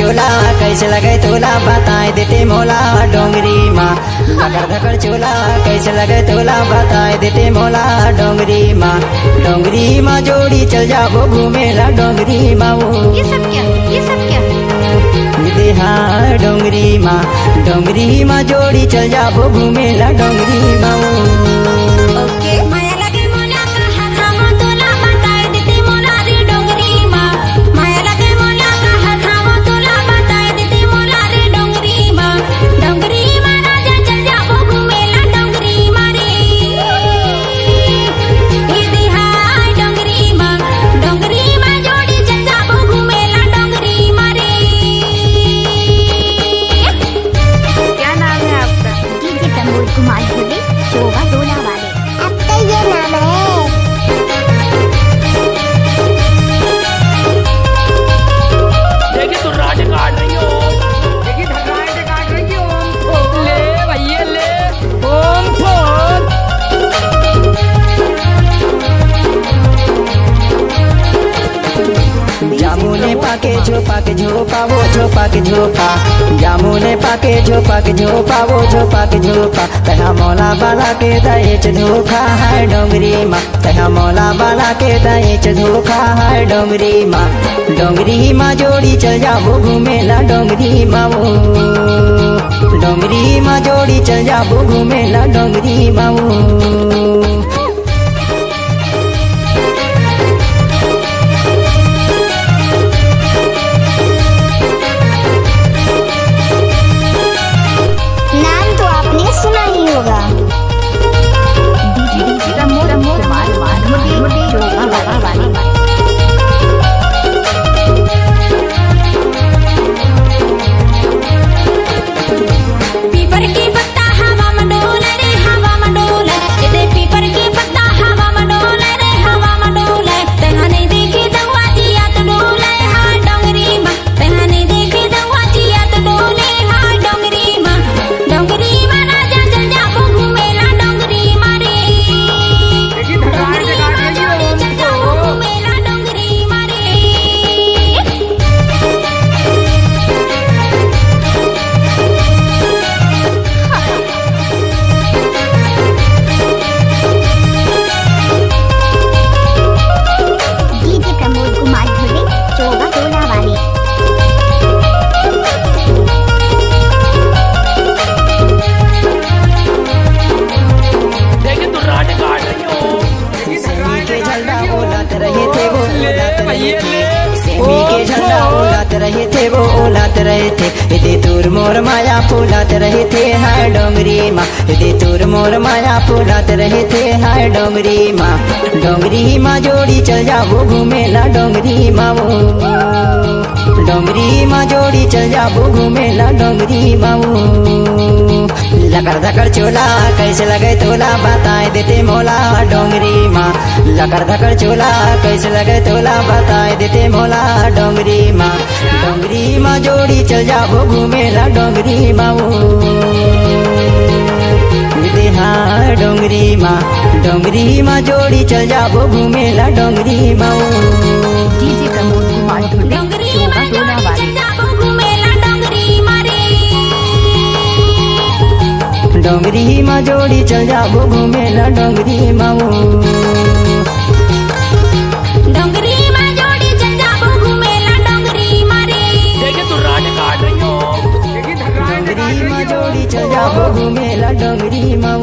चोला कैसे लगे तोला बताए देते मोला डोंगरी माँ। लकड़ धकड़ चोला कैसे लगे तोला बताए देते मोला डोंगरी माँ। डोंगरी माँ जोड़ी चल जाबो घूमेला डोंगरी माँ। ये सब क्या, ये सब क्या? हाँ डोंगरी माँ जोड़ी चल जाबो घूमेला डोंगरी माँ। ओके। माया लगे मोला कहा थामो तोला बताए देते मोला रे डोंगरी माँ। माया लगे मोला कहा थामो तोला बताए देते मोला रे डोंगरी माँ। डोंगरी माँ राजा चल जाबो घूमेला डोंगरी माँ रे। ये दिहाय डोंगरी माँ जोड़ी चल जाबो घूमेला डोंगरी माँ रे। क्या नाम है आपका? डीजे प्रमोद कुमार भोले शोभा डोला वाले। आपका ये नाम है? देखिए तू राज काट रही हो, देखिए धर्राज काट रही हो। ले भैया ले ओम फोन। जामुने पाके झोपा के झोपा वो झोपा के झोपा। जामुने पाके झोपा के झोपा वो झोपा के झोपा। कहा मौला बाला के दहेज धोखा है डोंगरी माँ। कहा मौला बाला के दहेज धोखा है डोंगरी माँ। डोंगरी माँ जोड़ी चल जाबो घूमेला डोंगरी माँ। वो डोंगरी माँ जोड़ी चल जाबो घूमेला डोंगरी माँ। नाम तो आपने सुना ही होगा। डीजे प्रमोद कुमार भोले शोभा वाले। पीपर की पत्ता हवा में डोले रे हवा में डोले। ये पीपर की पत्ता हवा में डोले रे हवा में डोले। तेहा नहीं देखी दवा जिया तो डोले हाँ डोंगरी माँ। तेहा नहीं देखी दवा जिया तो डोले हाँ डोंगरी माँ। डोंगरी माँ राजा चल जाबो घूमेला डोंगरी माँ रे। देखिए धर्राज डोंगरी काट माँ रही जोड़ी चल जाबो हो। घूमेला डोंगरी माँ रे। डीजे प्रमोद कुमार भोले शोभा डोला वाले। देखिए तू राज काट रही हो, देखिए सेमी धर्राज के काट झंडा रही हो। ओलात रहे थे वो ओलात रहे थे। सेमी के ओम झंडा फोन। ओलात रहे थे वो ओलात रहे थे। इधे दूर मोर माया फूलात रहे थे हाय डोंगरी माँ। इधे दूर मोर माया फूलात रहे थे हाय डोंगरी माँ। डोंगरी माँ जोड़ी चल जाबो घूमेला डोंगरी माँ। वो डोंगरी माँ जोड़ी चल जाबो घूमेला डोंगरी माँ। लकड़ धकड़ चोला कैसे लगे तोला बताए देते मोला डोंगरी माँ। लकड़ धकड़ चोला कैसे लगे तोला बताए देते मोला डोंगरी माँ। डोंगरी माँ जोड़ी चल जाबो घूमेला डोंगरी माँ। हाँ डोंगरी माँ जोड़ी चल जाबो घूमेला डोंगरी माँ। डीजे प्रमोद कुमार भोले डोंगरी शोभा माँ डोला जोड़ी वाले। चल जाबो घूमेला डोंगरी माँ रे। डोंगरी माँ जोड़ी चल जाबो घूमेला डोंगरी माँ। डोंगरी माँ जोड़ी चल जाबो घूमेला डोंगरी माँ रे। देखिए तू राज काट रही हो, देखिए धर्राज काट डोंगरी माँ रही जोड़ी हो। चल जाबो घूमेला डोंगरी माँ।